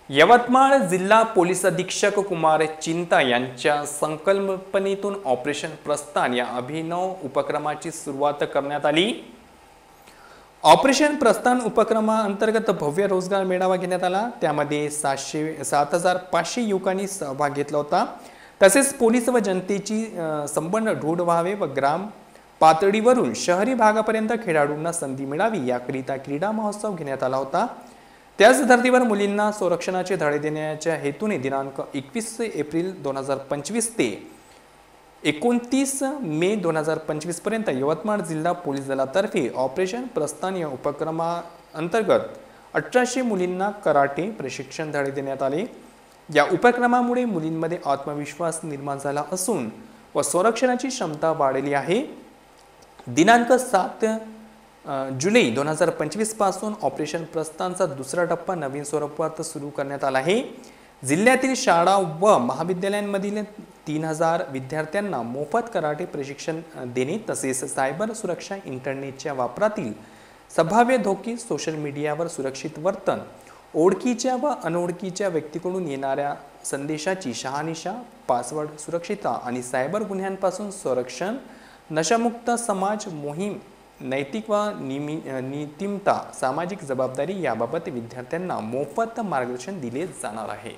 यवतमाळ जिल्हा पोलीस अधीक्षक कुमार चिंता यांच्या संकल्पनेतून ऑपरेशन प्रस्थान या अभिनव उपक्रमाची सुरुवात करण्यात आली। ऑपरेशन प्रस्थान उपक्रमाअंतर्गत भव्य रोजगार मेळावा घेण्यात आला। त्यामध्ये 7,500 युवकांनी सहभाग घेतला होता। तसेच पोलीस व जनतेची संबंध दृढ व्हावे व ग्राम पातळीवरून शहरी भागापर्यंत खेळाडूंना संधी मिळावी याकरिता क्रीडा महोत्सव घेण्यात आला होता। त्याच धर्तीवर मुलींना संरक्षणाचे धडे देण्याच्या हेतूने दिनांक 21 एप्रिल 2025 ते 29 मे 2025 पर्यंत यवतमाळ जिल्हा पोलीस दलातर्फे ऑपरेशन प्रस्थान या उपक्रमाअंतर्गत 1800 मुलींना कराटे प्रशिक्षण धडे देण्यात आले। या उपक्रमामुळे मुलींमध्ये आत्मविश्वास निर्माण झाला असून व संरक्षणाची क्षमता वाढली आहे। दिनांक 7 जुलै 2025 पासून ऑपरेशन प्रस्थानचा दुसरा टप्पा नवीन स्वरूपात सुरू करण्यात आला आहे। जिल्ह्यातील शाळा व महाविद्यालयांमधील 3000 विद्यार्थ्यांना मोफत कराटे प्रशिक्षण देणे तसेच सायबर सुरक्षा, इंटरनेटच्या वापरातील संभाव्य धोके, सोशल मीडियावर सुरक्षित वर्तन, ओळखीच्या व अनोळखीच्या व्यक्तीकडून येणाऱ्या संदेशाची शहानिशा, पासवर्ड सुरक्षितता आणि सायबर गुन्ह्यांपासून संरक्षण, नशामुक्त समाज मोहीम, नैतिक व नीतिमत्ता, सामाजिक जबाबदारी याबाबत विद्यार्थ्यांना मोफत मार्गदर्शन दिले जाणार आहे।